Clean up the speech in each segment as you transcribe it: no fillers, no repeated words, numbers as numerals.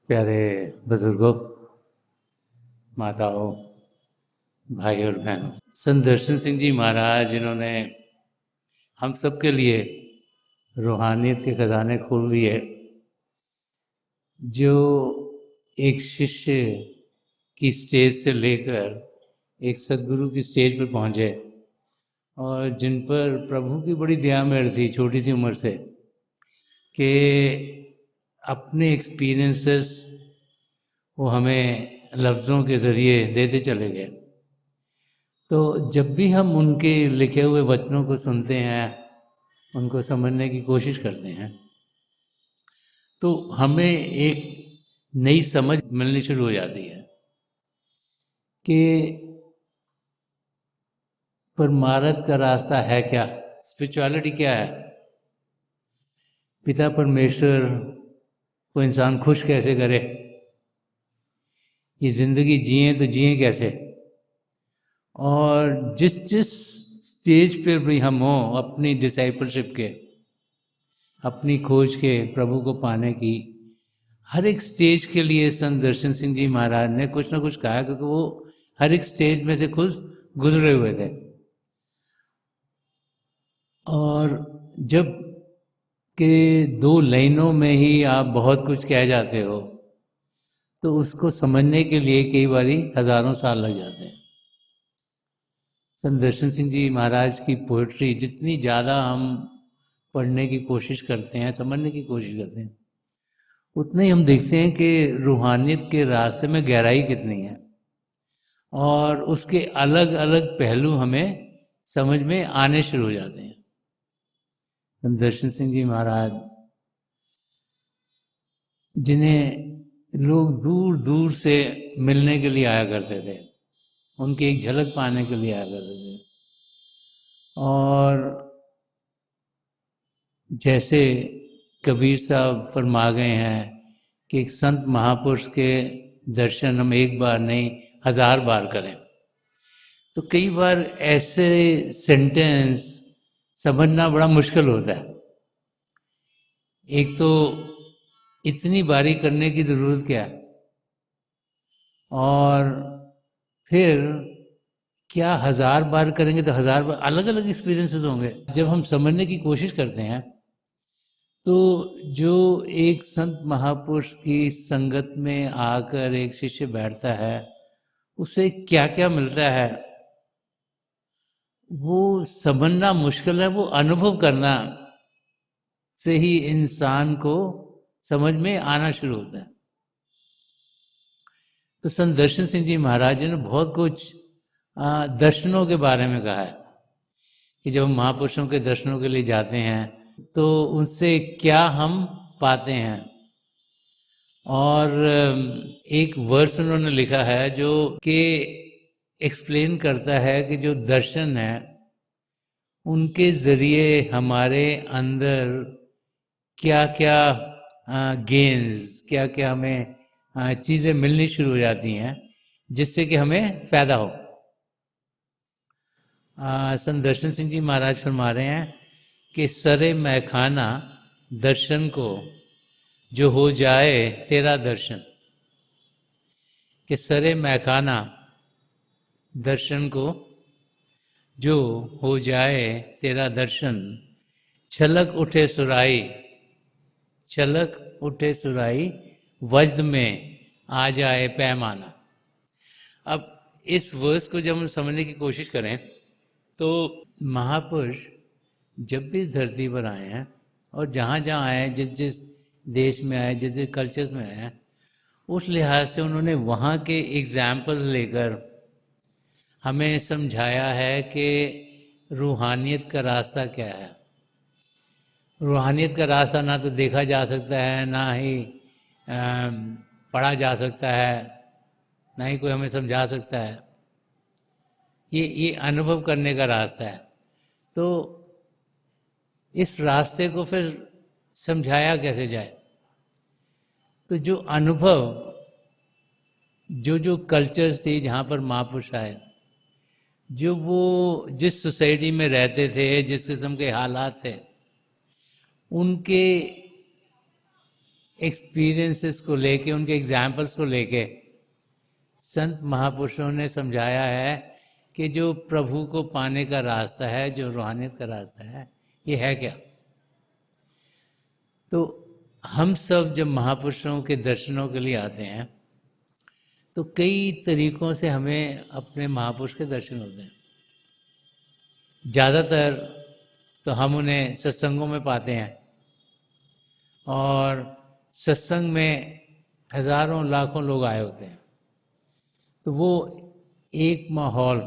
प्यारे बुजुर्गों, माताओं, भाई और बहनों, संत दर्शन सिंह जी महाराज जिन्होंने हम सब के लिए रूहानियत के खजाने खोल दिए, जो एक शिष्य की स्टेज से लेकर एक सदगुरु की स्टेज पर पहुँचे और जिन पर प्रभु की बड़ी दया मेहर थी छोटी सी उम्र से कि अपने एक्सपीरियंसेस वो हमें लफ्ज़ों के ज़रिए देते चले गए। तो जब भी हम उनके लिखे हुए वचनों को सुनते हैं, उनको समझने की कोशिश करते हैं, तो हमें एक नई समझ मिलनी शुरू हो जाती है कि परमार्थ का रास्ता है क्या, स्पिरिचुअलिटी क्या है, पिता परमेश्वर को इंसान खुश कैसे करे, ये ज़िंदगी जिए तो जिए कैसे। और जिस जिस स्टेज पर भी हम हों अपनी डिसाइपलशिप के, अपनी खोज के, प्रभु को पाने की, हर एक स्टेज के लिए संत दर्शन सिंह जी महाराज ने कुछ ना कुछ कहा, क्योंकि वो हर एक स्टेज में से खुद गुजरे हुए थे। और जब के 2 लाइनों में ही आप बहुत कुछ कह जाते हो तो उसको समझने के लिए कई बारी हजारों साल लग जाते हैं। संत दर्शन सिंह जी महाराज की पोइट्री जितनी ज़्यादा हम पढ़ने की कोशिश करते हैं, समझने की कोशिश करते हैं, उतने ही हम देखते हैं कि रूहानियत के रास्ते में गहराई कितनी है और उसके अलग अलग पहलू हमें समझ में आने शुरू हो जाते हैं। संत दर्शन सिंह जी महाराज जिन्हें लोग दूर दूर से मिलने के लिए आया करते थे, उनकी एक झलक पाने के लिए आया करते थे। और जैसे कबीर साहब फरमा गए हैं कि एक संत महापुरुष के दर्शन हम एक बार नहीं 1000 बार करें, तो कई बार ऐसे सेंटेंस समझना बड़ा मुश्किल होता है। एक तो इतनी बारी करने की ज़रूरत क्या है, और फिर क्या 1000 बार करेंगे तो 1000 बार अलग अलग एक्सपीरियंसेस होंगे। जब हम समझने की कोशिश करते हैं तो जो एक संत महापुरुष की संगत में आकर एक शिष्य बैठता है, उसे क्या क्या मिलता है वो समझना मुश्किल है, वो अनुभव करना से ही इंसान को समझ में आना शुरू होता है। तो संत दर्शन सिंह जी महाराज जी ने बहुत कुछ दर्शनों के बारे में कहा है कि जब हम महापुरुषों के दर्शनों के लिए जाते हैं तो उनसे क्या हम पाते हैं। और एक वर्स उन्होंने लिखा है जो कि एक्सप्लेन करता है कि जो दर्शन है उनके ज़रिए हमारे अंदर क्या क्या गेन्स, क्या क्या हमें चीज़ें मिलनी शुरू हो जाती हैं जिससे कि हमें फ़ायदा हो। संत दर्शन सिंह जी महाराज फरमा रहे हैं कि सरे मैखाना दर्शन को जो हो जाए तेरा दर्शन, कि सरे मैखाना दर्शन को जो हो जाए तेरा दर्शन, छलक उठे सुराई, छलक उठे सुराई, वज्द में आ जाए पैमाना। अब इस वर्स को जब हम समझने की कोशिश करें तो महापुरुष जब भी इस धरती पर आए हैं और जहाँ जहाँ आए हैं, जिस जिस देश में आए, जिस जिस कल्चर्स में आए हैं, उस लिहाज से उन्होंने वहाँ के एग्जाम्पल लेकर हमें समझाया है कि रूहानियत का रास्ता क्या है। रूहानियत का रास्ता ना तो देखा जा सकता है, ना ही पढ़ा जा सकता है, ना ही कोई हमें समझा सकता है। ये अनुभव करने का रास्ता है। तो इस रास्ते को फिर समझाया कैसे जाए? तो जो अनुभव, जो जो कल्चर्स थी जहाँ पर महापुरुष आए, जो वो जिस सोसाइटी में रहते थे, जिस किस्म के हालात थे, उनके एक्सपीरियंसेस को लेके, उनके एग्जाम्पल्स को लेके संत महापुरुषों ने समझाया है कि जो प्रभु को पाने का रास्ता है, जो रूहानियत का रास्ता है, ये है क्या। तो हम सब जब महापुरुषों के दर्शनों के लिए आते हैं तो कई तरीकों से हमें अपने महापुरुष के दर्शन होते हैं। ज़्यादातर तो हम उन्हें सत्संगों में पाते हैं, और सत्संग में हजारों लाखों लोग आए होते हैं, तो वो एक माहौल,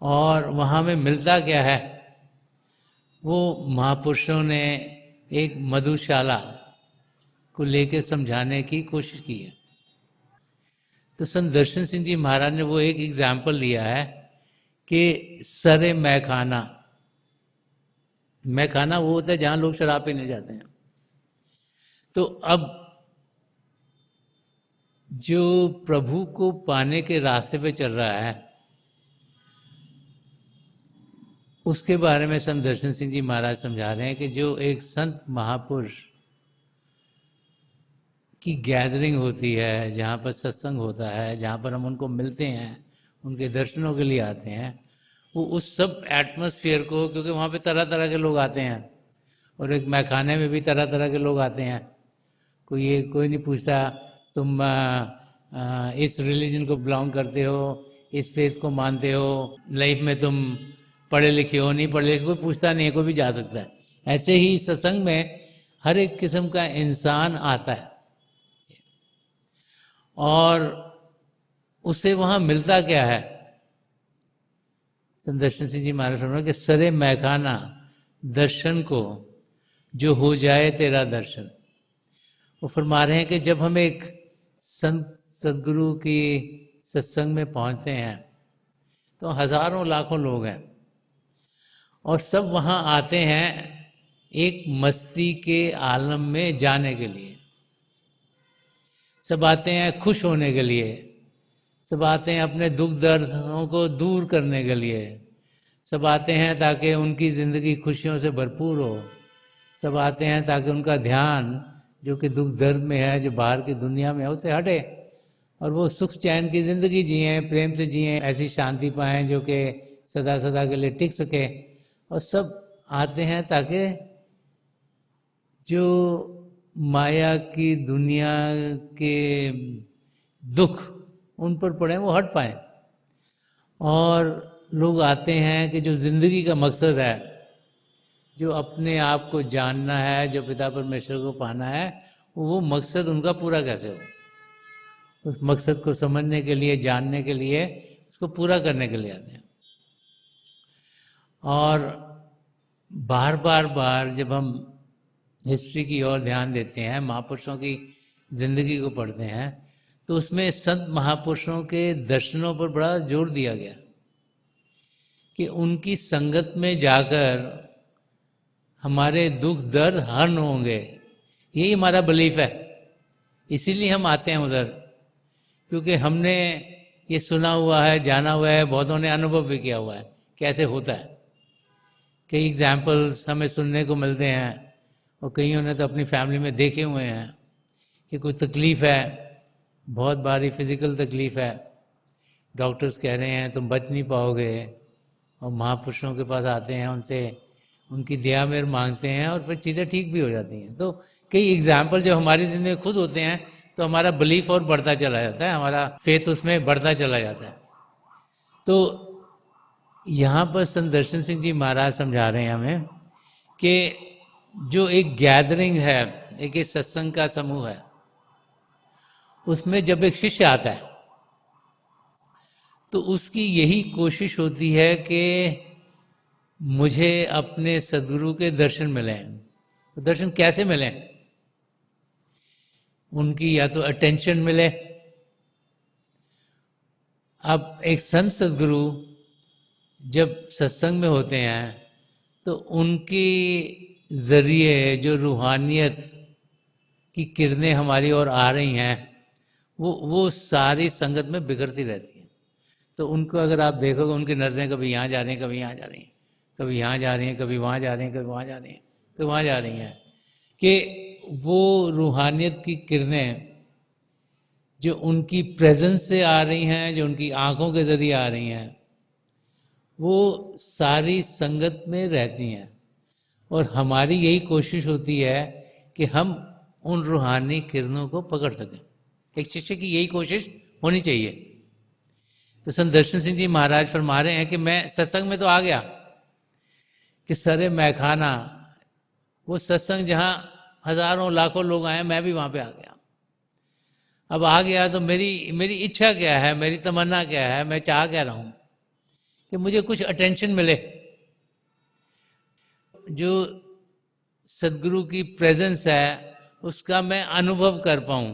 और वहाँ में मिलता क्या है, वो महापुरुषों ने एक मधुशाला को लेकर समझाने की कोशिश की है। तो संत दर्शन सिंह जी महाराज ने वो एक एग्जाम्पल लिया है कि सरे मैखाना, मैखाना वो होता है जहाँ लोग शराब पीने जाते हैं। तो अब जो प्रभु को पाने के रास्ते पे चल रहा है, उसके बारे में संत दर्शन सिंह जी महाराज समझा रहे हैं कि जो एक संत महापुरुष की गैदरिंग होती है, जहाँ पर सत्संग होता है, जहाँ पर हम उनको मिलते हैं, उनके दर्शनों के लिए आते हैं, वो उस सब एटमॉस्फेयर को, क्योंकि वहाँ पे तरह तरह के लोग आते हैं, और एक मैखाने में भी तरह तरह के लोग आते हैं। कोई नहीं पूछता तुम इस रिलीजन को बिलोंग करते हो, इस फेथ को मानते हो, लाइफ में तुम पढ़े लिखे हो, नहीं पढ़े लिखे, कोई पूछता नहीं है, कोई भी जा सकता है। ऐसे ही सत्संग में हर एक किस्म का इंसान आता है, और उसे वहाँ मिलता क्या है। दर्शन सिंह जी महाराज फरमाते हैं कि सरे मैखाना दर्शन को जो हो जाए तेरा दर्शन। वो फरमा रहे हैं कि जब हम एक संत सदगुरु की सत्संग में पहुंचते हैं तो हजारों लाखों लोग हैं, और सब वहाँ आते हैं एक मस्ती के आलम में जाने के लिए। सब आते हैं खुश होने के लिए, सब आते हैं अपने दुख दर्दों को दूर करने के लिए, सब आते हैं ताकि उनकी ज़िंदगी खुशियों से भरपूर हो, सब आते हैं ताकि उनका ध्यान जो कि दुख दर्द में है, जो बाहर की दुनिया में है, उससे हटे, और वो सुख चैन की ज़िंदगी जिए, प्रेम से जिए, ऐसी शांति पाएँ जो कि सदा सदा के लिए टिक सके। और सब आते हैं ताकि जो माया की दुनिया के दुख उन पर पड़े वो हट पाए। और लोग आते हैं कि जो ज़िंदगी का मकसद है, जो अपने आप को जानना है, जो पिता परमेश्वर को पाना है, वो मकसद उनका पूरा कैसे हो, उस मकसद को समझने के लिए, जानने के लिए, उसको पूरा करने के लिए आते हैं। और बार बार जब हम हिस्ट्री की ओर ध्यान देते हैं, महापुरुषों की जिंदगी को पढ़ते हैं, तो उसमें संत महापुरुषों के दर्शनों पर बड़ा जोर दिया गया कि उनकी संगत में जाकर हमारे दुख दर्द हरण होंगे। यही हमारा बिलीफ है, इसीलिए हम आते हैं उधर, क्योंकि हमने ये सुना हुआ है, जाना हुआ है, बहुतों ने अनुभव भी किया हुआ है कैसे होता है। कई एग्जाम्पल्स हमें सुनने को मिलते हैं, और कईयों ने तो अपनी फैमिली में देखे हुए हैं कि कोई तकलीफ़ है, बहुत भारी फिज़िकल तकलीफ़ है, डॉक्टर्स कह रहे हैं तुम बच नहीं पाओगे, और महापुरुषों के पास आते हैं, उनसे उनकी दया मेर मांगते हैं, और फिर चीज़ें ठीक भी हो जाती हैं। तो कई एग्जाम्पल जब हमारी ज़िंदगी में खुद होते हैं तो हमारा बिलीफ और बढ़ता चला जाता है, हमारा फेथ उसमें बढ़ता चला जाता है। तो यहाँ पर संत दर्शन सिंह जी महाराज समझा रहे हैं हमें कि जो एक गैदरिंग है, एक सत्संग का समूह है, उसमें जब एक शिष्य आता है तो उसकी यही कोशिश होती है कि मुझे अपने सद्गुरु के दर्शन मिलें। तो दर्शन कैसे मिलें? उनकी या तो अटेंशन मिले। अब एक संत सद्गुरु जब सत्संग में होते हैं तो उनके ज़रिए जो रूहानियत की किरणें हमारी ओर आ रही हैं, वो सारी संगत में बिखरती रहती हैं। तो उनको अगर आप देखोगे, उनकी नज़रें कभी यहाँ जा रही हैं, कभी यहाँ जा रही हैं, कभी यहाँ जा रही हैं, कभी वहाँ जा रही हैं, कभी वहाँ जा रही हैं, कभी वहाँ जा रही हैं, कि वो रूहानियत की किरणें जो उनकी प्रेजेंस से आ रही हैं, जो उनकी आंखों के जरिए आ रही हैं, वो सारी संगत में रहती हैं। और हमारी यही कोशिश होती है कि हम उन रूहानी किरणों को पकड़ सकें। एक शिष्य की यही कोशिश होनी चाहिए। तो संत दर्शन सिंह जी महाराज फरमा रहे हैं कि मैं सत्संग में तो आ गया कि सरे मैखाना, वो सत्संग जहाँ हजारों लाखों लोग आए, मैं भी वहाँ पे आ गया। अब आ गया तो मेरी इच्छा क्या है, मेरी तमन्ना क्या है, मैं चाह क्या रहा हूँ कि मुझे कुछ अटेंशन मिले, जो सदगुरु की प्रेजेंस है उसका मैं अनुभव कर पाऊँ,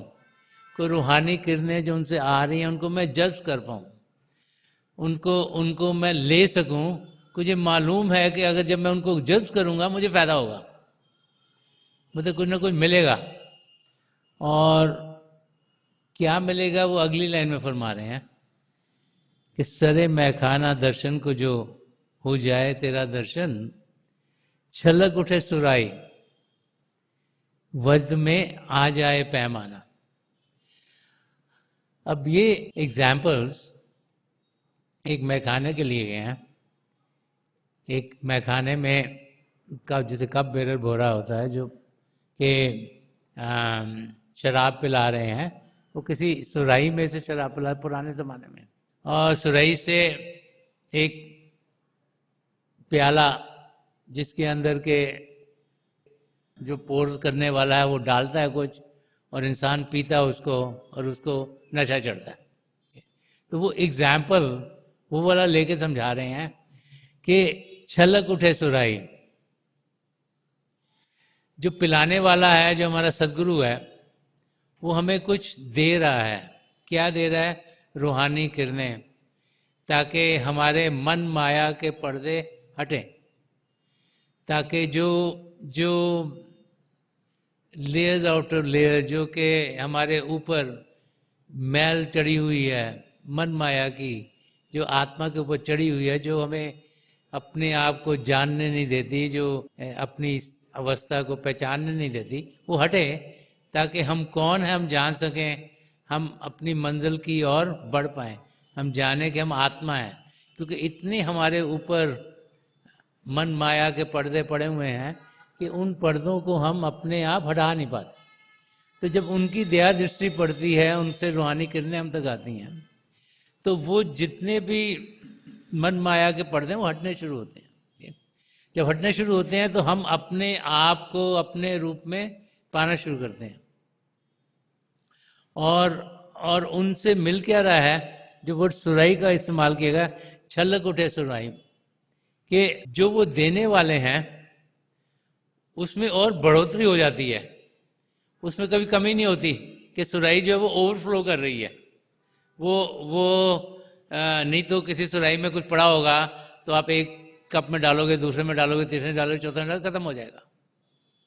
कोई रूहानी किरणें जो उनसे आ रही हैं उनको मैं जज्ब कर पाऊँ, उनको मैं ले सकूं। मुझे मालूम है कि अगर जब मैं उनको जज्ब करूंगा मुझे फायदा होगा, मुझे कुछ ना कुछ मिलेगा। और क्या मिलेगा वो अगली लाइन में फरमा रहे हैं कि सरे मैखाना दर्शन को जो हो जाए तेरा दर्शन, छलक उठे सुराई वज्र में आ जाए पैमाना। अब ये एग्जाम्पल्स एक मैखाने के लिए गए हैं। एक मैखाने में का जैसे कप बेरर भोरा होता है जो कि शराब पिला रहे हैं, वो किसी सुराही में से शराब पिला पुराने ज़माने में, और सुराही से एक प्याला जिसके अंदर के जो पोर करने वाला है वो डालता है कुछ, और इंसान पीता है उसको और उसको नशा चढ़ता है। तो वो एग्जाम्पल वो वाला लेके समझा रहे हैं कि छलक उठे सुराही, जो पिलाने वाला है, जो हमारा सदगुरु है, वो हमें कुछ दे रहा है। क्या दे रहा है? रूहानी किरणें, ताकि हमारे मन माया के पर्दे हटें, ताकि जो लेयर्स आउटर लेयर जो कि हमारे ऊपर मैल चढ़ी हुई है मन माया की, जो आत्मा के ऊपर चढ़ी हुई है, जो हमें अपने आप को जानने नहीं देती, जो अपनी अवस्था को पहचानने नहीं देती, वो हटे, ताकि हम कौन है हम जान सकें, हम अपनी मंजिल की ओर बढ़ पाएँ, हम जाने कि हम आत्मा हैं। क्योंकि इतने हमारे ऊपर मन माया के पर्दे पड़े हुए हैं कि उन पर्दों को हम अपने आप हटा नहीं पाते। तो जब उनकी दया दृष्टि पड़ती है, उनसे रूहानी किरणें हम तक आती हैं, तो वो जितने भी मन माया के पर्दे वो हटने शुरू होते हैं। जब हटने शुरू होते हैं तो हम अपने आप को अपने रूप में पाना शुरू करते हैं। और उनसे मिल क्या रहा है? जो वर्ड सुराई का इस्तेमाल किया गया, छलक उठे सुराई, कि जो वो देने वाले हैं उसमें और बढ़ोतरी हो जाती है, उसमें कभी कमी नहीं होती कि सुराई जो है वो ओवरफ्लो कर रही है। वो नहीं तो किसी सुराही में कुछ पड़ा होगा तो आप एक कप में डालोगे, दूसरे में डालोगे, तीसरे में डालोगे, चौथे में डालोगे, खत्म हो जाएगा,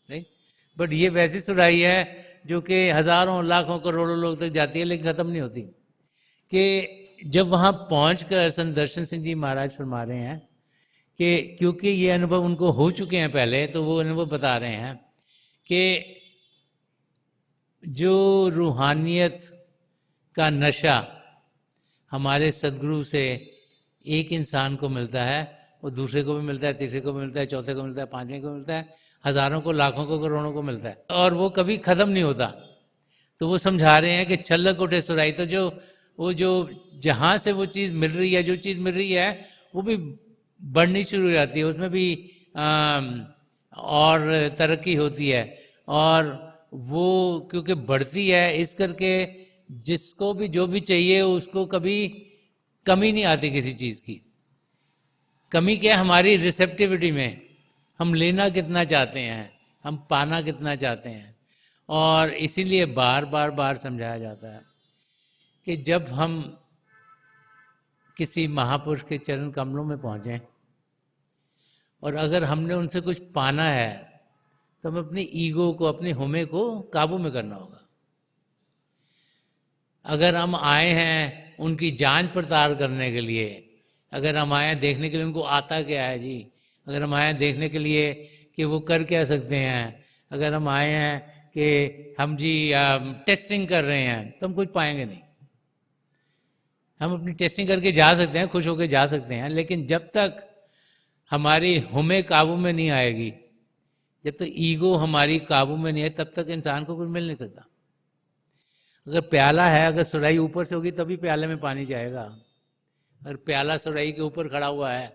नहीं। बट ये वैसी सुराही है जो कि हजारों लाखों करोड़ों लोग तक जाती है लेकिन ख़त्म नहीं होती। कि जब वहाँ पहुँच कर संत दर्शन सिंह जी महाराज फरमा रहे हैं कि क्योंकि ये अनुभव उनको हो चुके हैं पहले, तो वो अनुभव बता रहे हैं कि जो रूहानियत का नशा हमारे सदगुरु से एक इंसान को मिलता है, वो दूसरे को भी मिलता है, तीसरे को भी मिलता है, चौथे को मिलता है, पांचवें को मिलता है, हजारों को, लाखों को, करोड़ों को मिलता है, और वो कभी ख़त्म नहीं होता। तो वो समझा रहे हैं कि छलक उठे सुराई, तो जो जहाँ से वो चीज़ मिल रही है, जो चीज़ मिल रही है वो भी बढ़नी शुरू हो जाती है, उसमें भी और तरक्की होती है, और वो क्योंकि बढ़ती है इस करके जिसको भी जो भी चाहिए उसको कभी कमी नहीं आती किसी चीज़ की। कमी क्या है? हमारी रिसेप्टिविटी में, हम लेना कितना चाहते हैं, हम पाना कितना चाहते हैं। और इसीलिए बार बार समझाया जाता है कि जब हम किसी महापुरुष के चरण कमलों में पहुँचें और अगर हमने उनसे कुछ पाना है तो हमें अपनी ईगो को, अपने हुमे को काबू में करना होगा। अगर हम आए हैं उनकी जांच पड़ताल करने के लिए, अगर हम आए हैं देखने के लिए उनको आता क्या है जी, अगर हम आए हैं देखने के लिए कि वो कर क्या सकते हैं, अगर हम आए हैं कि हम जी टेस्टिंग कर रहे हैं, तो हम कुछ पाएंगे नहीं। हम अपनी टेस्टिंग करके जा सकते हैं, खुश होकर जा सकते हैं, लेकिन जब तक हमारी हुमे काबू में नहीं आएगी, जब तक ईगो हमारी काबू में नहीं है, तब तक इंसान को कुछ मिल नहीं सकता। अगर प्याला है, अगर सुराही ऊपर से होगी तभी प्याले में पानी जाएगा। अगर प्याला सुराही के ऊपर खड़ा हुआ है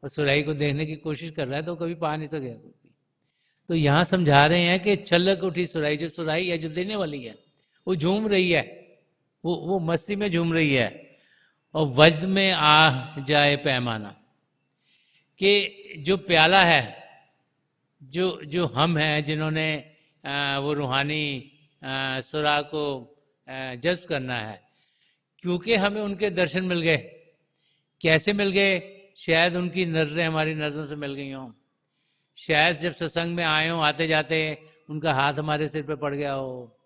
और सुराही को देखने की कोशिश कर रहा है तो कभी पा नहीं सकेगा कुछ भी। तो यहाँ समझा रहे हैं कि छलक उठी सुराही, जो सुराही है जो देने वाली है वो झूम रही है, वो मस्ती में झूम रही है। और वज्र में आ जाए पैमाना, कि जो प्याला है, जो हम हैं जिन्होंने वो रूहानी सुराग को जज्ब करना है, क्योंकि हमें उनके दर्शन मिल गए। कैसे मिल गए? शायद उनकी नज़रें हमारी नज़रों से मिल गई हों, शायद जब सत्संग में आए हों आते जाते उनका हाथ हमारे सिर पे पड़ गया हो,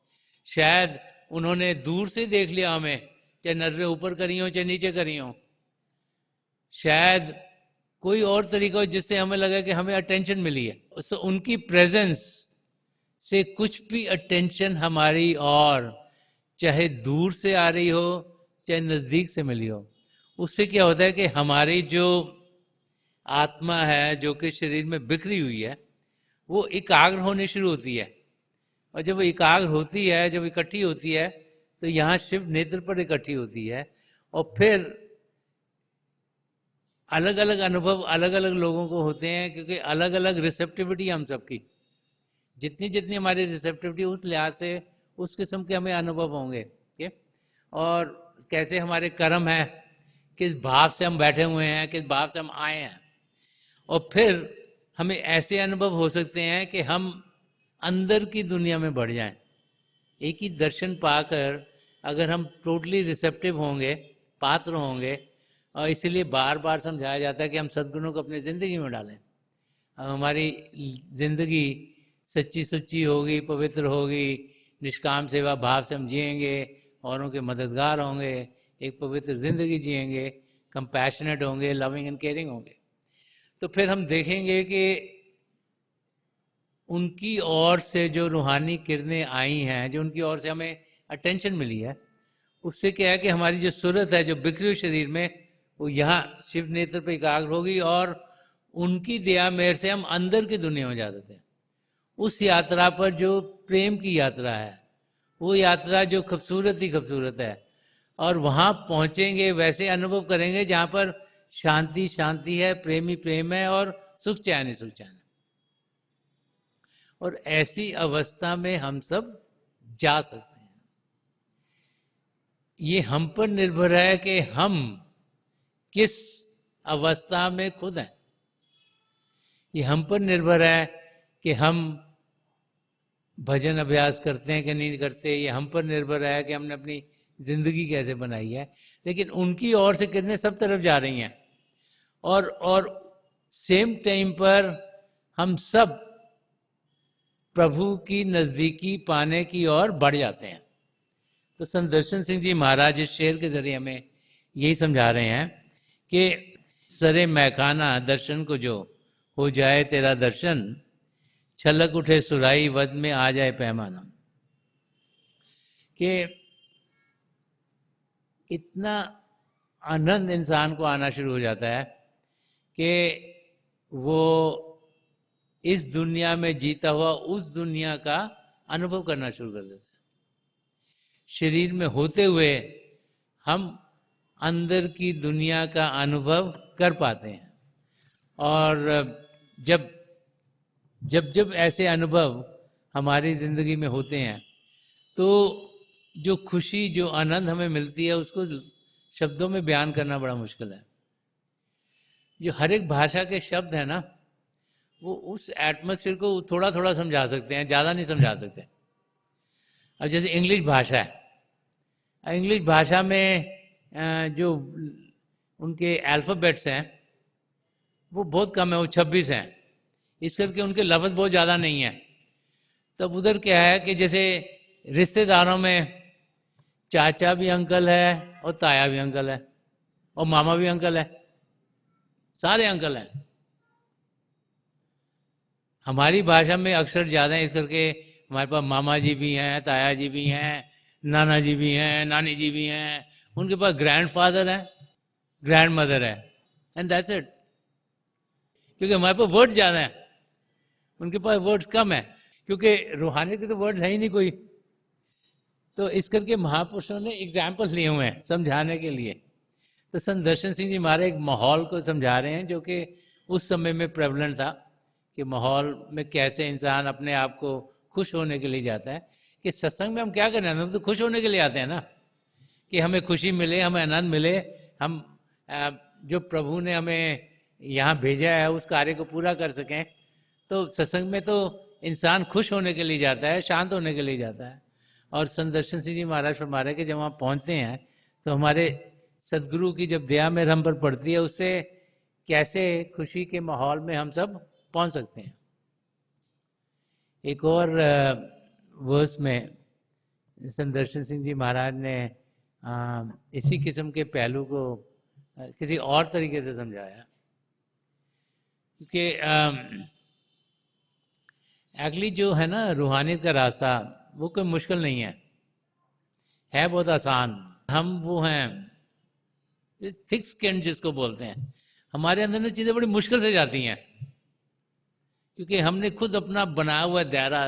शायद उन्होंने दूर से देख लिया हमें, चाहे नज़रें ऊपर करी हों चाहे नीचे करी हों, शायद कोई और तरीका हो जिससे हमें लगा कि हमें अटेंशन मिली है। सो उनकी प्रेजेंस से कुछ भी अटेंशन हमारी, और चाहे दूर से आ रही हो चाहे नज़दीक से मिली हो, उससे क्या होता है कि हमारी जो आत्मा है जो कि शरीर में बिखरी हुई है वो एकाग्र होनी शुरू होती है। और जब वो एकाग्र होती है, जब इकट्ठी होती है, तो यहाँ शिव नेत्र पर इकट्ठी होती है। और फिर अलग अलग अनुभव अलग अलग लोगों को होते हैं, क्योंकि अलग अलग रिसेप्टिविटी हम सबकी, जितनी जितनी हमारी रिसेप्टिविटी उस लिहाज से उस किस्म के हमें अनुभव होंगे। ठीक, और कैसे हमारे कर्म है, किस भाव से हम बैठे हुए हैं, किस भाव से हम आए हैं। और फिर हमें ऐसे अनुभव हो सकते हैं कि हम अंदर की दुनिया में बढ़ जाएं। एक ही दर्शन पाकर अगर हम टोटली रिसेप्टिव होंगे, पात्र होंगे, और इसीलिए बार बार समझाया जाता है कि हम सद्गुणों को अपनी ज़िंदगी में डालें। हमारी ज़िंदगी सच्ची सुच्ची होगी, पवित्र होगी, निष्काम सेवा भाव से हम जिएंगे, औरों के मददगार होंगे, एक पवित्र ज़िंदगी जिएंगे, कंपैशनेट होंगे, लविंग एंड केयरिंग होंगे, तो फिर हम देखेंगे कि उनकी ओर से जो रूहानी किरणें आई हैं, जो उनकी ओर से हमें अटेंशन मिली है, उससे क्या है कि हमारी जो सूरत है जो बिखरी हुई शरीर में, वो यहाँ शिव नेत्र पर एकाग्र होगी, और उनकी दया मेहर से हम अंदर की दुनिया में जा सकते हैं। उस यात्रा पर जो प्रेम की यात्रा है, वो यात्रा जो खूबसूरत ही खूबसूरत है, और वहाँ पहुँचेंगे, वैसे अनुभव करेंगे जहाँ पर शांति शांति है, प्रेम ही प्रेम है, और सुख चैन ही सुख चैन है। और ऐसी अवस्था में हम सब जा सकते हैं। ये हम पर निर्भर है कि हम किस अवस्था में खुद हैं। ये हम पर निर्भर है कि हम भजन अभ्यास करते हैं कि नहीं करते। ये हम पर निर्भर है कि हमने अपनी ज़िंदगी कैसे बनाई है। लेकिन उनकी ओर से किरणें सब तरफ जा रही हैं, और सेम टाइम पर हम सब प्रभु की नज़दीकी पाने की ओर बढ़ जाते हैं। तो संत दर्शन सिंह जी महाराज इस शेर के जरिए हमें यही समझा रहे हैं कि सरे मैखाना दर्शन को जो हो जाए तेरा दर्शन, छलक उठे सुराई वद में आ जाए पैमाना। कि इतना आनंद इंसान को आना शुरू हो जाता है कि वो इस दुनिया में जीता हुआ उस दुनिया का अनुभव करना शुरू कर देता है। शरीर में होते हुए हम अंदर की दुनिया का अनुभव कर पाते हैं। और जब जब जब ऐसे अनुभव हमारी ज़िंदगी में होते हैं, तो जो खुशी, जो आनंद हमें मिलती है, उसको शब्दों में बयान करना बड़ा मुश्किल है। जो हर एक भाषा के शब्द हैं ना, वो उस एटमॉस्फेयर को थोड़ा थोड़ा समझा सकते हैं, ज़्यादा नहीं समझा सकते। अब जैसे इंग्लिश भाषा है, इंग्लिश भाषा में जो उनके अल्फ़ाबेट्स हैं वो बहुत कम है, वो 26 हैं, इस करके उनके लफ्ज़ बहुत ज़्यादा नहीं हैं। तब उधर क्या है कि जैसे रिश्तेदारों में चाचा भी अंकल है, और ताया भी अंकल है, और मामा भी अंकल है, सारे अंकल हैं। हमारी भाषा में अक्षर ज़्यादा हैं, इस करके हमारे पास मामा जी भी हैं, ताया जी भी हैं, नाना जी भी हैं, नानी जी भी हैं, उनके पास ग्रैंडफादर है, ग्रैंड मदर है, एंड दैट्स इट। क्योंकि हमारे पास वर्ड ज़्यादा है, उनके पास वर्ड्स कम है, क्योंकि रूहानियत के तो वर्ड्स है ही नहीं कोई। तो इस करके महापुरुषों ने एग्जाम्पल्स लिए हुए हैं समझाने के लिए। तो संत दर्शन सिंह जी हमारे एक माहौल को समझा रहे हैं जो कि उस समय में प्रेवलेंट था, कि माहौल में कैसे इंसान अपने आप को खुश होने के लिए जाता है। कि सत्संग में हम क्या करें, हम तो खुश होने के लिए आते हैं ना, कि हमें खुशी मिले, हमें आनंद मिले, हम जो प्रभु ने हमें यहाँ भेजा है उस कार्य को पूरा कर सकें। तो सत्संग में तो इंसान खुश होने के लिए जाता है, शांत होने के लिए जाता है। और संत दर्शन सिंह जी महाराज फरमा रहे कि जब वहाँ पहुँचते हैं तो हमारे सदगुरु की जब दया मेहर हम पर पड़ती है, उससे कैसे खुशी के माहौल में हम सब पहुँच सकते हैं। एक और वर्स में संत दर्शन सिंह जी महाराज ने इसी किस्म के पहलू को किसी और तरीके से समझाया। क्योंकि एक्चुअली जो है ना रूहानियत का रास्ता, वो कोई मुश्किल नहीं है बहुत आसान। हम वो हैं थिक स्किन जिसको बोलते हैं, हमारे अंदर में चीज़ें बड़ी मुश्किल से जाती हैं, क्योंकि हमने खुद अपना बनाया हुआ दायरा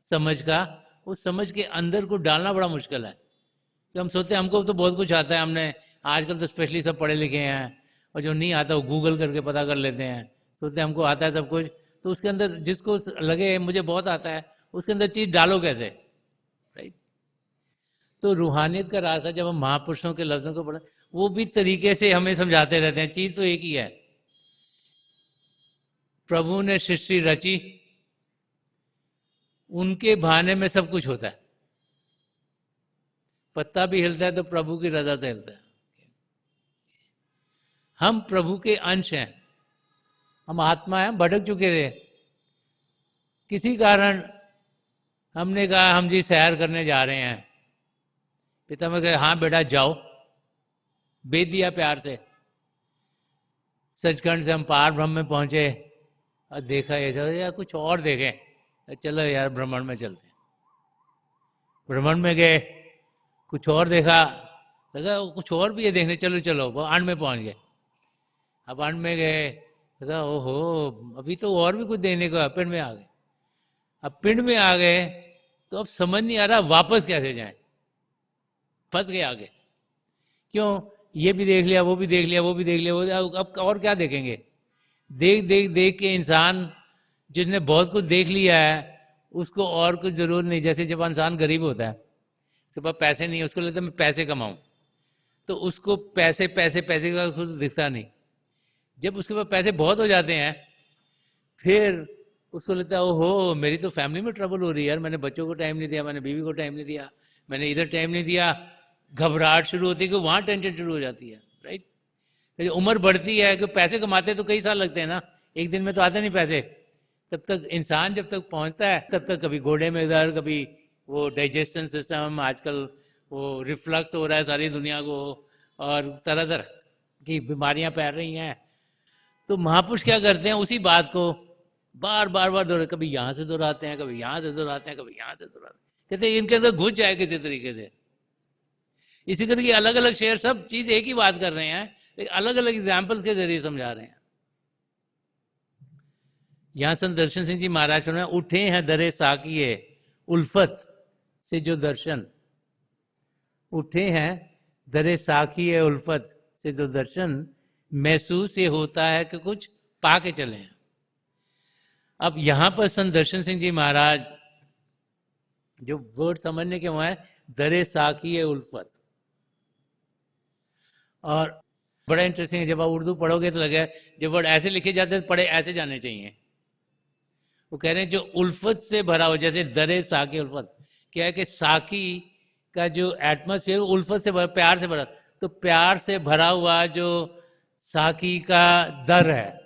समझ का, उस समझ के अंदर को डालना बड़ा मुश्किल है। कि हम सोचते हैं हमको तो बहुत कुछ आता है, हमने आजकल तो स्पेशली सब पढ़े लिखे हैं, और जो नहीं आता वो गूगल करके पता कर लेते हैं, सोचते हैं हमको आता है सब कुछ। तो उसके अंदर जिसको लगे मुझे बहुत आता है, उसके अंदर चीज़ डालो कैसे, राइट। तो रूहानियत का रास्ता जब हम महापुरुषों के लफ्ज़ों को पढ़े, वो भी तरीके से हमें समझाते रहते हैं, चीज़ तो एक ही है। प्रभु ने सृष्टि रची, उनके बहाने में सब कुछ होता है। पत्ता भी हिलता है तो प्रभु की रजा से हिलता है। हम प्रभु के अंश हैं, हम आत्मा हैं, भटक चुके थे, किसी कारण हमने कहा हम जी सैर करने जा रहे हैं। पिता में कहे हाँ बेटा जाओ, भेज दिया प्यार से। सचखंड से हम पार ब्रह्म में पहुंचे और देखा ऐसा यार कुछ और देखें, चलो यार भ्रमण में चलते हैं। भ्रमण में गए, कुछ और देखा, लगा कुछ और भी है देखने, चलो चलो, वो अंड में पहुंच गए। अब अंड में गए, लगा ओहो अभी तो और भी कुछ देखने को, पिंड में आ गए। अब पिंड में आ गए तो अब समझ नहीं आ रहा वापस कैसे जाएं, फंस गए आगे। क्यों, ये भी देख लिया, वो भी देख लिया, वो भी देख लिया, वो अब और क्या देखेंगे। देख देख देख के इंसान जिसने बहुत कुछ देख लिया है उसको और कुछ जरूरत नहीं। जैसे जब इंसान गरीब होता है, उसके पास पैसे नहीं है, उसको लगता है मैं पैसे कमाऊं, तो उसको पैसे पैसे पैसे का कुछ दिखता नहीं। जब उसके पास पैसे बहुत हो जाते हैं फिर उसको लगता है ओहो मेरी तो फैमिली में ट्रबल हो रही है यार, मैंने बच्चों को टाइम नहीं दिया, मैंने बीवी को टाइम नहीं दिया, मैंने इधर टाइम नहीं दिया। घबराहट शुरू होती है कि वहाँ टेंशन शुरू हो जाती है, राइट। तो उम्र बढ़ती है कि पैसे कमाते तो कई साल लगते हैं ना, एक दिन में तो आते नहीं पैसे। तब तक इंसान जब तक पहुँचता है तब तक कभी गोडे में दर्द, कभी वो डाइजेशन सिस्टम, आजकल वो रिफ्लक्स हो रहा है सारी दुनिया को, और तरह तरह की बीमारियां फैल रही हैं। तो महापुरुष क्या करते हैं, उसी बात को बार बार बार दोहरा, कभी यहाँ से दोहराते हैं, कभी यहाँ से दोहराते हैं, कभी यहाँ से दोहराते हैं, कहते हैं इनके अंदर घुस जाए किसी तरीके से। इसी करके अलग अलग शेर सब चीज एक ही बात कर रहे हैं, लेकिन अलग अलग एग्जाम्पल्स के जरिए समझा रहे हैं। यहाँ संत दर्शन सिंह जी महाराज ने उठे हैं दरे साकिए उल्फत से जो दर्शन, उठे हैं दरे साकिए उल्फत से जो दर्शन, महसूस ये होता है कि कुछ पाके चले हैं। अब यहां पर संत दर्शन सिंह जी महाराज जो वर्ड समझने के वहां है, दरे साकिए उल्फत, और बड़ा इंटरेस्टिंग है। जब आप उर्दू पढ़ोगे तो लगे जब वर्ड ऐसे लिखे जाते हैं पढ़े ऐसे जाने चाहिए। वो कह रहे हैं जो उल्फत से भरा हो, जैसे दरे साकी उल्फत, क्या है कि साकी का जो एटमोसफियर उल्फत से भरा, प्यार से भरा, तो प्यार से भरा हुआ जो साकी का दर है,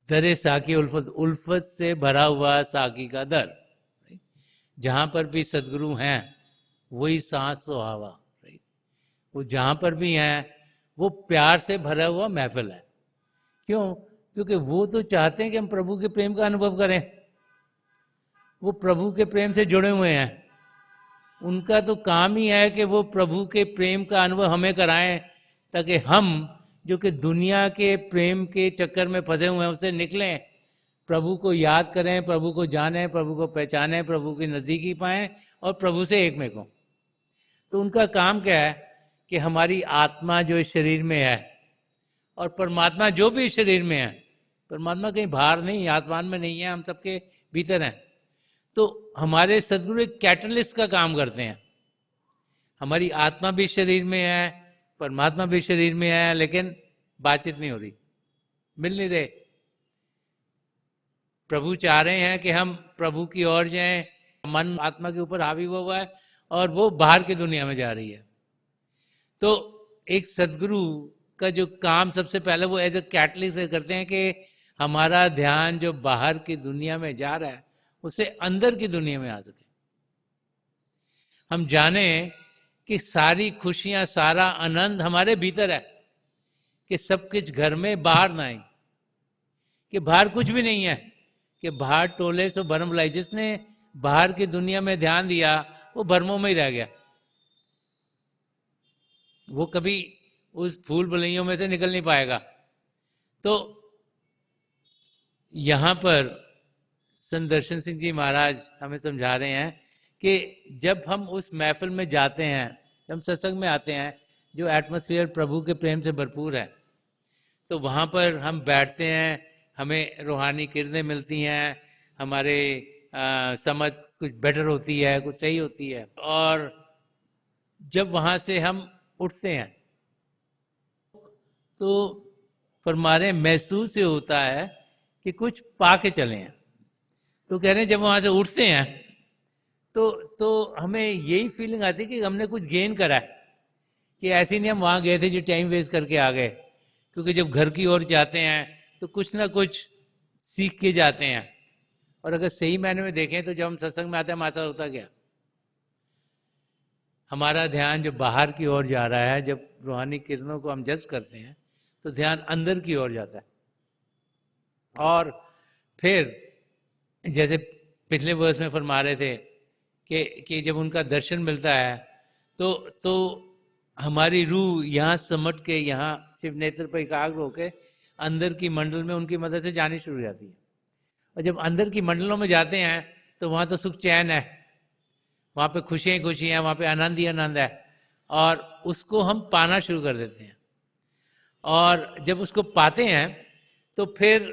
दरे साकी उल्फत, उल्फत से भरा हुआ साकी का दर। जहाँ पर भी सदगुरु हैं वही सांस तो हवा, राइट। वो जहाँ पर भी हैं वो प्यार से भरा हुआ महफिल है। क्यों, क्योंकि वो तो चाहते हैं कि हम प्रभु के प्रेम का अनुभव करें, वो प्रभु के प्रेम से जुड़े हुए हैं। उनका तो काम ही है कि वो प्रभु के प्रेम का अनुभव हमें कराएं, ताकि हम जो कि दुनिया के प्रेम के चक्कर में फंसे हुए हैं उससे निकलें, प्रभु को याद करें, प्रभु को जानें, प्रभु को पहचानें, प्रभु की नज़दीकी पाएं और प्रभु से एक में को। तो उनका काम क्या है कि हमारी आत्मा जो इस शरीर में है और परमात्मा जो भी इस शरीर में है, परमात्मा कहीं बाहर नहीं, आसमान में नहीं है, हम सबके भीतर हैं। तो हमारे सदगुरु एक कैटलिस्ट का काम करते हैं। हमारी आत्मा भी शरीर में है, परमात्मा भी शरीर में है, लेकिन बातचीत नहीं हो रही, मिल नहीं रहे। प्रभु चाह रहे हैं कि हम प्रभु की ओर जाएं, मन आत्मा के ऊपर हावी हुआ है और वो बाहर की दुनिया में जा रही है। तो एक सदगुरु का जो काम सबसे पहले वो एज ए कैटलिस्ट करते हैं कि हमारा ध्यान जो बाहर की दुनिया में जा रहा है उसे अंदर की दुनिया में आ सके। हम जाने कि सारी खुशियां, सारा आनंद हमारे भीतर है, कि सब कुछ घर में बाहर ना आए, कि बाहर कुछ भी नहीं है, कि बाहर टोले सो भरम लाई। जिसने बाहर की दुनिया में ध्यान दिया वो भरमों में ही रह गया, वो कभी उस फूल बलैयों में से निकल नहीं पाएगा। तो यहाँ पर संत दर्शन सिंह जी महाराज हमें समझा रहे हैं कि जब हम उस महफिल में जाते हैं, जब हम सत्संग में आते हैं जो एटमॉस्फेयर प्रभु के प्रेम से भरपूर है, तो वहाँ पर हम बैठते हैं, हमें रूहानी किरणें मिलती हैं, हमारे समझ कुछ बेटर होती है, कुछ सही होती है। और जब वहाँ से हम उठते हैं तो फरमाने महसूस ये होता है कि कुछ पाके चले हैं। तो कह रहे हैं जब वहाँ से उठते हैं तो हमें यही फीलिंग आती है कि हमने कुछ गेन करा है, कि ऐसे नहीं हम वहाँ गए थे जो टाइम वेस्ट करके आ गए। क्योंकि जब घर की ओर जाते हैं तो कुछ ना कुछ सीख के जाते हैं। और अगर सही मायने में देखें तो जब हम सत्संग में आते हैं हमारा होता क्या, हमारा ध्यान जो बाहर की ओर जा रहा है, जब रूहानी किरणों को हम जज्ब करते हैं तो ध्यान अंदर की ओर जाता है। और फिर जैसे पिछले वर्ष में फरमा रहे थे कि जब उनका दर्शन मिलता है तो हमारी रूह यहाँ समट के, यहाँ सिर्फ नेत्र पर एकाग्र होकर अंदर की मंडल में उनकी मदद से जानी शुरू हो जाती है। और जब अंदर की मंडलों में जाते हैं तो वहाँ तो सुख चैन है, वहाँ पे खुशियाँ खुशी हैं, वहाँ पे आनंद ही आनंद है, और उसको हम पाना शुरू कर देते हैं। और जब उसको पाते हैं तो फिर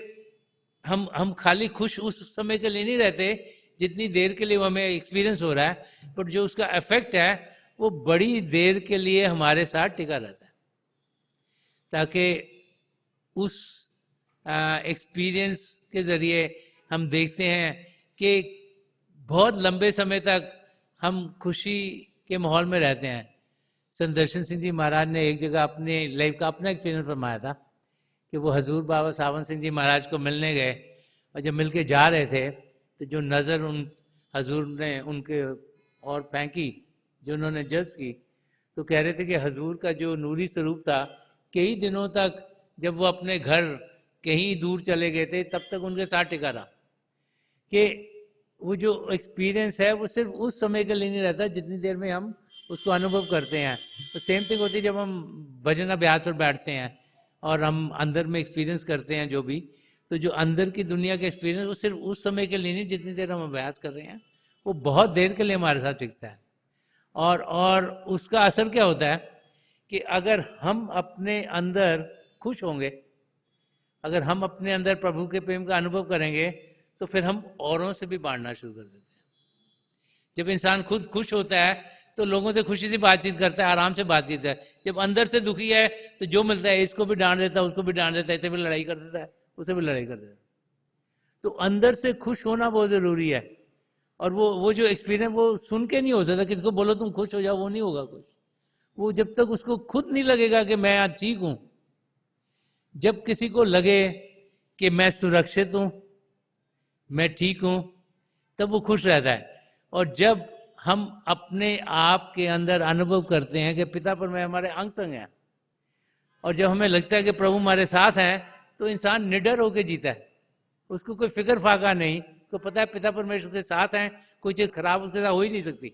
हम खाली खुश उस समय के लिए नहीं रहते जितनी देर के लिए वो हमें एक्सपीरियंस हो रहा है, बट जो उसका इफेक्ट है वो बड़ी देर के लिए हमारे साथ टिका रहता है, ताकि उस एक्सपीरियंस के ज़रिए हम देखते हैं कि बहुत लंबे समय तक हम खुशी के माहौल में रहते हैं। संत दर्शन सिंह जी महाराज ने एक जगह अपने लाइफ का अपना एक्सपीरियंस फरमाया था कि वो हजूर बाबा सावन सिंह जी महाराज को मिलने गए, और जब मिल के जा रहे थे तो जो नज़र उन हजूर ने उनके और फेंकी, जो उन्होंने जज की, तो कह रहे थे कि हजूर का जो नूरी स्वरूप था, कई दिनों तक जब वो अपने घर कहीं दूर चले गए थे तब तक उनके साथ टिका रहा। कि वो जो एक्सपीरियंस है वो सिर्फ उस समय के लिए नहीं रहता जितनी देर में हम उसको अनुभव करते हैं। तो सेम थिंग होती है जब हम भजन अभ्यास पर बैठते हैं और हम अंदर में एक्सपीरियंस करते हैं जो भी, तो जो अंदर की दुनिया का एक्सपीरियंस वो सिर्फ उस समय के लिए नहीं जितनी देर हम अभ्यास कर रहे हैं, वो बहुत देर के लिए हमारे साथ टिकता है। और उसका असर क्या होता है कि अगर हम अपने अंदर खुश होंगे, अगर हम अपने अंदर प्रभु के प्रेम का अनुभव करेंगे, तो फिर हम औरों से भी बांटना शुरू कर देते हैं। जब इंसान खुद खुश होता है तो लोगों से खुशी से बातचीत करता है, आराम से बातचीत है। जब अंदर से दुखी है तो जो मिलता है इसको भी डांट देता है, उसको भी डांट देता है, इसे भी लड़ाई कर देता है, उसे भी लड़ाई कर देता है। तो अंदर से खुश होना बहुत ज़रूरी है। और वो जो एक्सपीरियंस वो सुन के नहीं हो सकता, किसी को बोलो तुम खुश हो जाओ, वो नहीं होगा खुश। वो जब तक उसको खुद नहीं लगेगा कि मैं आज ठीक हूँ, जब किसी को लगे कि मैं सुरक्षित हूँ, मैं ठीक हूँ, तब वो खुश रहता है। और जब हम अपने आप के अंदर अनुभव करते हैं कि पिता परमेश्वर हमारे अंग संग हैं, और जब हमें लगता है कि प्रभु हमारे साथ हैं, तो इंसान निडर होकर जीता है। उसको कोई फिक्र फाका नहीं, को पता है पिता परमेश्वर के साथ हैं, कोई चीज़ खराब उसके साथ हो ही नहीं सकती।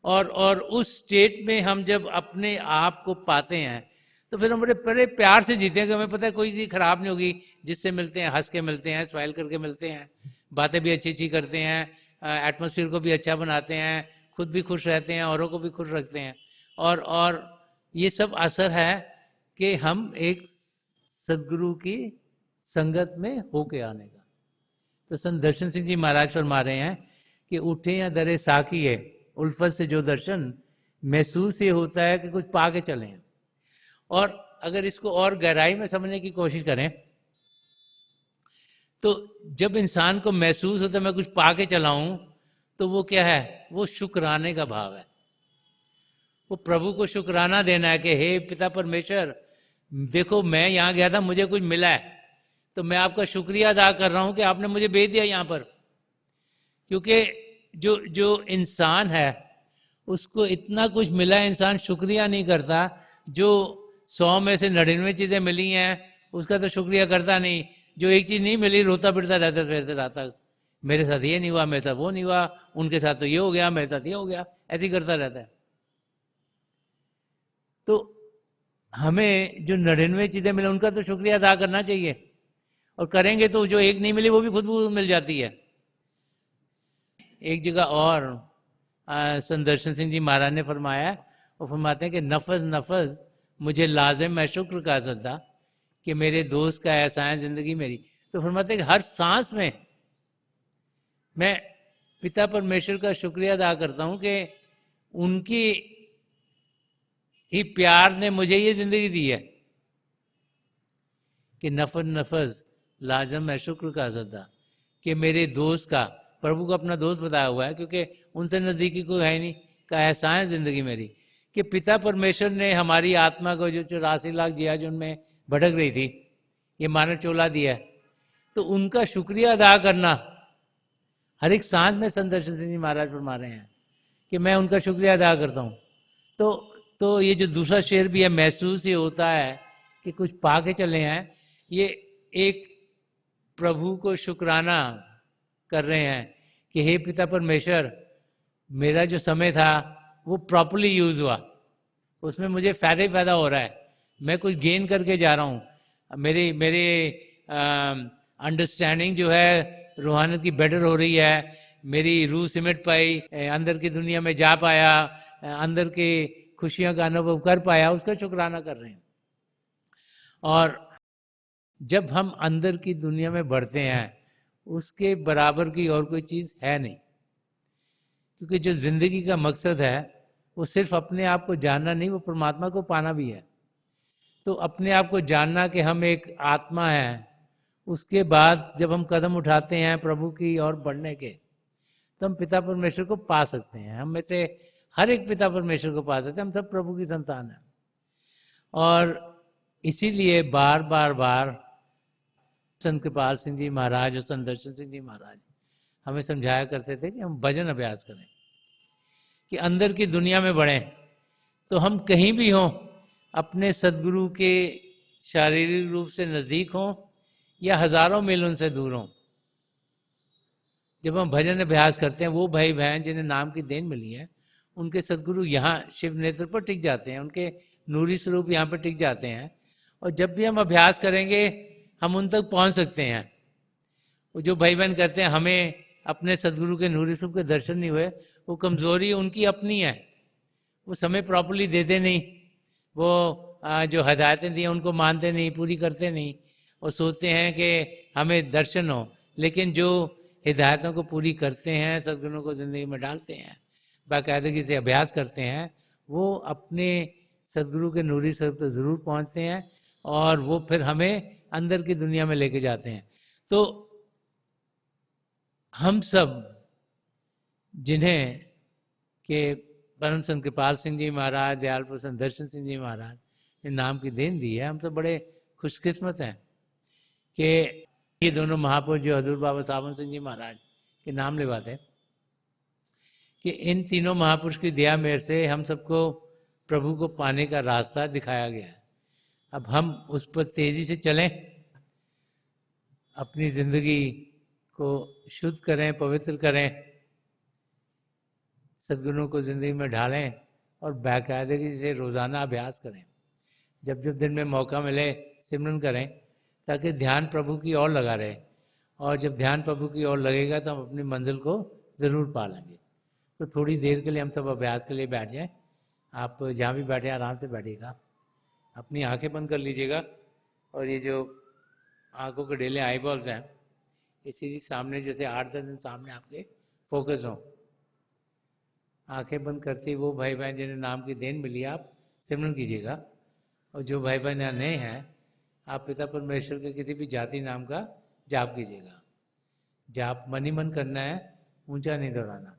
और उस स्टेट में हम जब अपने आप को पाते हैं तो फिर हम बड़े प्यार से जीते हैं कि हमें पता है कोई चीज़ खराब नहीं होगी। जिससे मिलते हैं हंस के मिलते हैं, स्माइल करके मिलते हैं, बातें भी अच्छी अच्छी करते हैं, एटमॉस्फेयर को भी अच्छा बनाते हैं, खुद भी खुश रहते हैं, औरों को भी खुश रखते हैं। और ये सब असर है कि हम एक सदगुरु की संगत में होके आने का। तो संत दर्शन सिंह जी महाराज फरमा रहे हैं कि उठे या दरे साकी है, उल्फत से जो दर्शन महसूस ये होता है कि कुछ पा के चले। और अगर इसको और गहराई में समझने की कोशिश करें तो जब इंसान को महसूस होता है मैं कुछ पा के चला हूं, तो वो क्या है? वो शुक्राने का भाव है। वो प्रभु को शुक्राना देना है कि हे पिता परमेश्वर, देखो मैं यहाँ गया था, मुझे कुछ मिला है, तो मैं आपका शुक्रिया अदा कर रहा हूं कि आपने मुझे भेज दिया यहाँ पर। क्योंकि जो इंसान है उसको इतना कुछ मिला है, इंसान शुक्रिया नहीं करता। जो 100 में से 99 चीज़ें मिली हैं उसका तो शुक्रिया करता नहीं। जो एक चीज़ नहीं मिली रोता पिटता रहता सवेर रात तक, मेरे साथ ये नहीं हुआ, मेरे साथ वो नहीं हुआ, उनके साथ तो ये हो गया, मेरे साथ ये हो गया, ऐसे ही करता रहता है। तो हमें जो 99 चीज़ें मिले उनका तो शुक्रिया अदा करना चाहिए, और करेंगे तो जो एक नहीं मिली वो भी खुद मिल जाती है। एक जगह और संत दर्शन सिंह जी महाराज ने फरमाया, वो फरमाते हैं कि नफज नफज मुझे लाजिम मैं शुक्र का सदा, कि मेरे दोस्त का ऐसा है जिंदगी मेरी। तो फरमाते हैं कि हर सांस में मैं पिता परमेश्वर का शुक्रिया अदा करता हूं कि उनकी ही प्यार ने मुझे ये जिंदगी दी है। कि नफज नफज लाजम मैं शुक्र का सदा, कि मेरे दोस्त का, प्रभु को अपना दोस्त बताया हुआ है क्योंकि उनसे नज़दीकी कोई है नहीं, का एहसान है जिंदगी मेरी कि पिता परमेश्वर ने हमारी आत्मा को जो 84 लाख जिया जो उनमें भटक रही थी, ये मानव चोला दिया है। तो उनका शुक्रिया अदा करना हर एक सांस में संत दर्शन सिंह जी महाराज फरमा रहे हैं कि मैं उनका शुक्रिया अदा करता हूँ। तो ये जो दूसरा शेर भी है, महसूस ये होता है कि कुछ पा के चले हैं, ये एक प्रभु को शुक्राना कर रहे हैं कि हे पिता परमेश्वर, मेरा जो समय था वो प्रॉपरली यूज़ हुआ, उसमें मुझे फ़ायदा ही फ़ायदा हो रहा है, मैं कुछ गेन करके जा रहा हूँ, मेरे अंडरस्टैंडिंग जो है रूहानियत की बेटर हो रही है, मेरी रूह सिमट पाई, अंदर की दुनिया में जा पाया, अंदर की खुशियों का अनुभव कर पाया, उसका शुक्राना कर रहे हैं। और जब हम अंदर की दुनिया में बढ़ते हैं उसके बराबर की और कोई चीज़ है नहीं, क्योंकि जो जिंदगी का मकसद है वो सिर्फ अपने आप को जानना नहीं, वो परमात्मा को पाना भी है। तो अपने आप को जानना कि हम एक आत्मा हैं, उसके बाद जब हम कदम उठाते हैं प्रभु की ओर बढ़ने के, तो हम पिता परमेश्वर को पा सकते हैं। हम में से हर एक पिता परमेश्वर को पा सकते हैं, हम सब प्रभु की संतान हैं। और इसीलिए बार बार संत कृपाल सिंह जी महाराज और संत दर्शन सिंह जी महाराज हमें समझाया करते थे कि हम भजन अभ्यास करें, कि अंदर की दुनिया में बढ़ें। तो हम कहीं भी हों, अपने सदगुरु के शारीरिक रूप से नज़दीक हों या हजारों मील उनसे दूर हों, जब हम भजन अभ्यास करते हैं, वो भाई बहन जिन्हें नाम की देन मिली है, उनके सदगुरु यहाँ शिव नेत्र पर टिक जाते हैं, उनके नूरी स्वरूप यहाँ पर टिक जाते हैं। और जब भी हम अभ्यास करेंगे हम उन तक पहुँच सकते हैं। वो जो भाई बहन कहते हैं हमें अपने सदगुरु के नूरी स्वरूप के दर्शन नहीं हुए, वो कमज़ोरी उनकी अपनी है, वो समय प्रॉपरली देते नहीं, वो जो हदायतें दी हैं उनको मानते नहीं, पूरी करते नहीं, और सोचते हैं कि हमें दर्शन हो। लेकिन जो हिदायतों को पूरी करते हैं, सदगुणों को ज़िंदगी में डालते हैं, बाकायदगी से अभ्यास करते हैं, वो अपने सदगुरु के नूरी स्वरूप तो ज़रूर पहुँचते हैं, और वो फिर हमें अंदर की दुनिया में लेके जाते हैं। तो हम सब जिन्हें के परम संत कृपाल सिंह जी महाराज, दयाल प्रसन्न दर्शन सिंह जी महाराज ने नाम की देन दी है, हम सब बड़े खुशकिस्मत हैं कि ये दोनों महापुरुष जो हजूर बाबा सावन सिंह जी महाराज के नाम लेवाते हैं, कि इन तीनों महापुरुष की दया मेरे से हम सबको प्रभु को पाने का रास्ता दिखाया गया है। अब हम उस पर तेजी से चलें, अपनी ज़िंदगी को शुद्ध करें, पवित्र करें, सद्गुणों को ज़िंदगी में ढालें और बाकायदगी से रोज़ाना अभ्यास करें। जब जब दिन में मौका मिले सिमरन करें, ताकि ध्यान प्रभु की ओर लगा रहे। और जब ध्यान प्रभु की ओर लगेगा तो हम अपनी मंजिल को ज़रूर पा लेंगे। तो थोड़ी देर के लिए हम सब अभ्यास के लिए बैठ जाएं। आप जहाँ भी बैठे आराम से बैठिएगा, अपनी आंखें बंद कर लीजिएगा और ये जो आंखों के डेले आई बॉल्स हैं ये सीधी सामने, जैसे 8-10 दिन सामने आपके फोकस हों। आंखें बंद करते ही वो भाई बहन जिन्हें नाम की देन मिली आप सिमरन कीजिएगा। और जो भाई बहन यहाँ नए हैं, आप पिता परमेश्वर के किसी भी जाति नाम का जाप कीजिएगा। जाप मन ही मन करना है, ऊंचा नहीं दोहराना।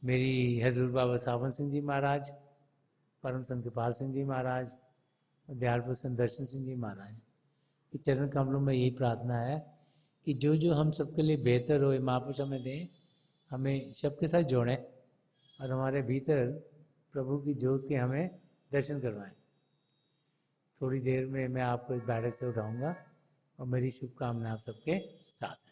मेरी हजूर बाबा सावन सिंह जी महाराज, परम संत कृपाल सिंह जी महाराज, दयालपुर संत दर्शन सिंह जी महाराज के चरण कमलों में यही प्रार्थना है कि जो जो हम सबके लिए बेहतर हो महापुरुष हमें दें, हमें सबके साथ जोड़ें और हमारे भीतर प्रभु की ज्योत के हमें दर्शन करवाएं। थोड़ी देर में मैं आपको इस बैठक से उठाऊंगा और मेरी शुभकामनाएं आप सबके साथ हैं।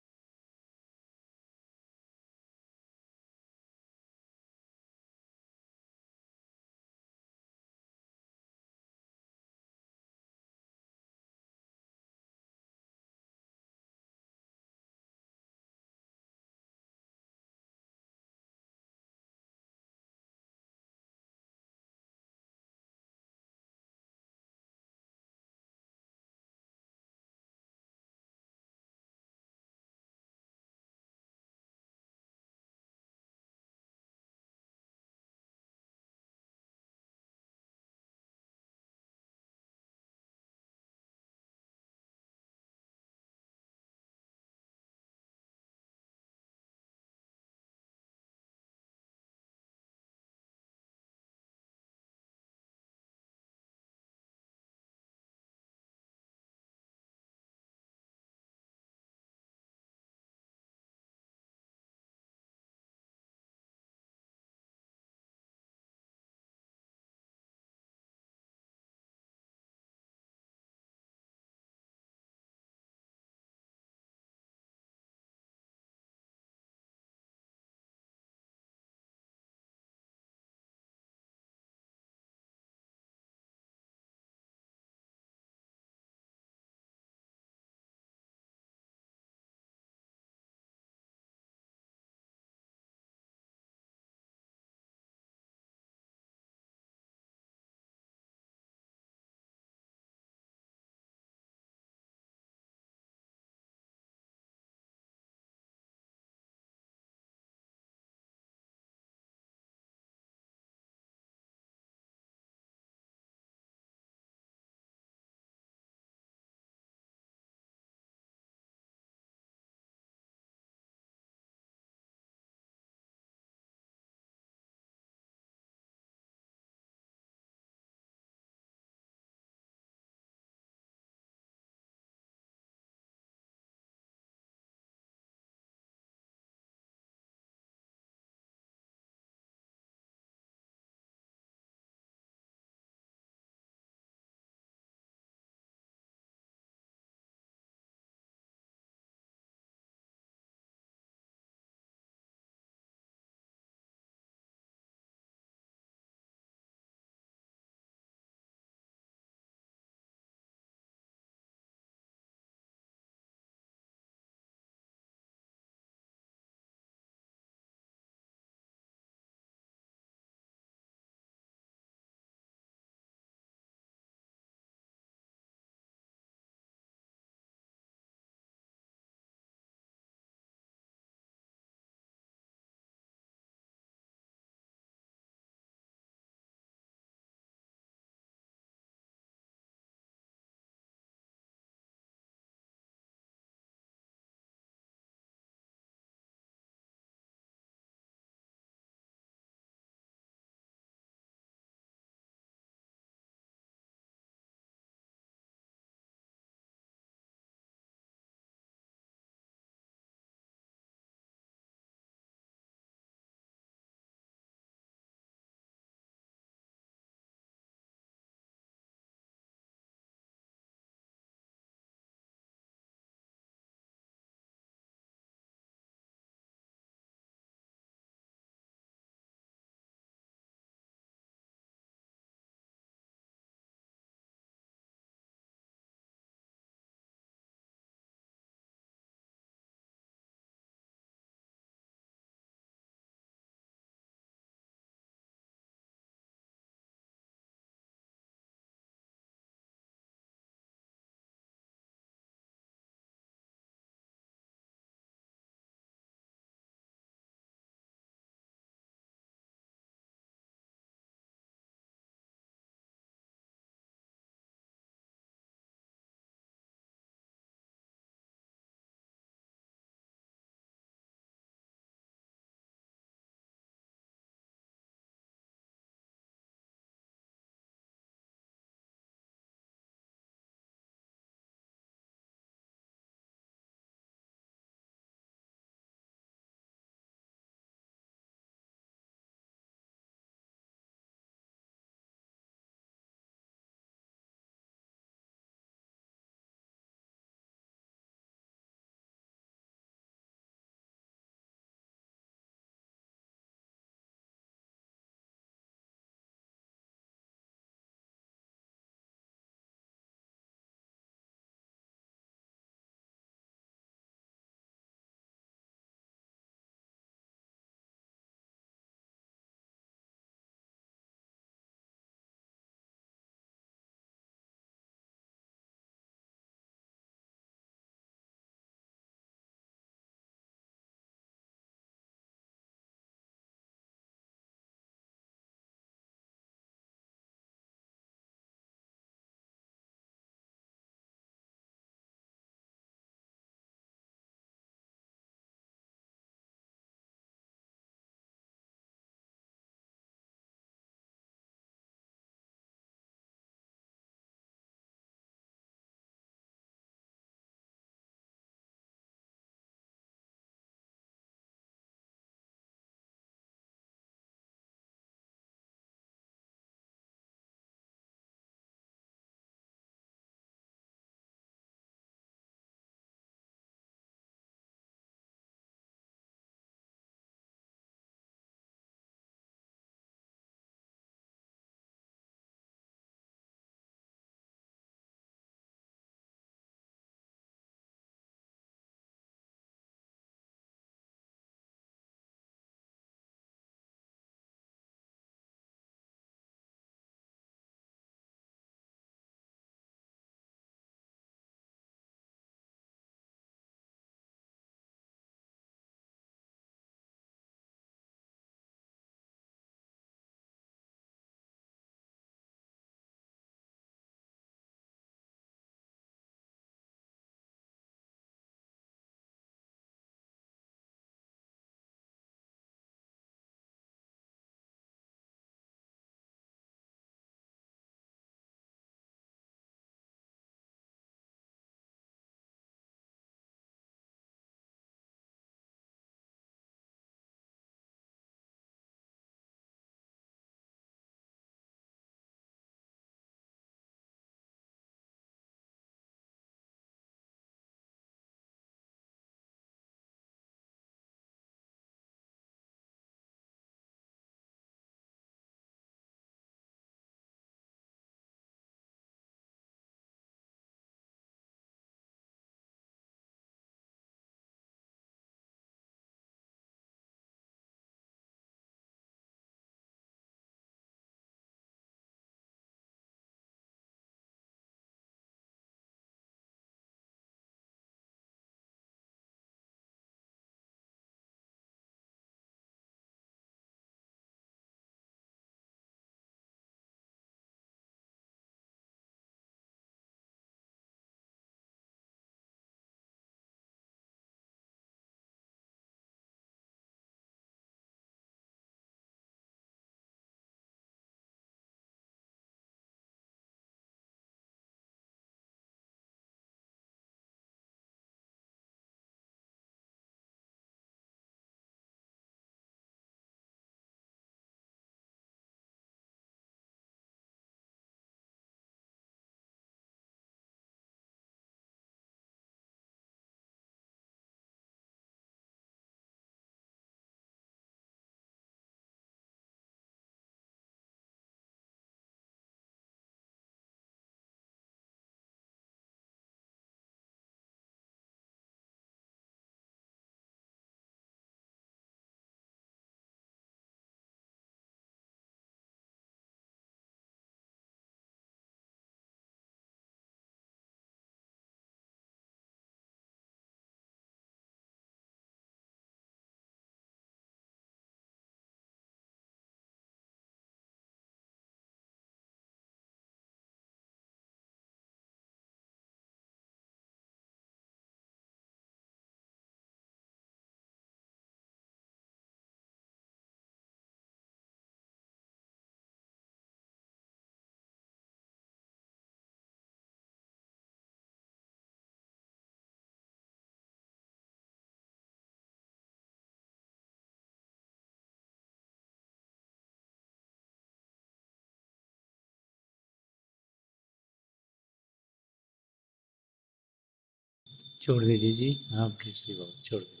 छोड़ दीजिए जी, आपकी सेवा छोड़ दीजिए।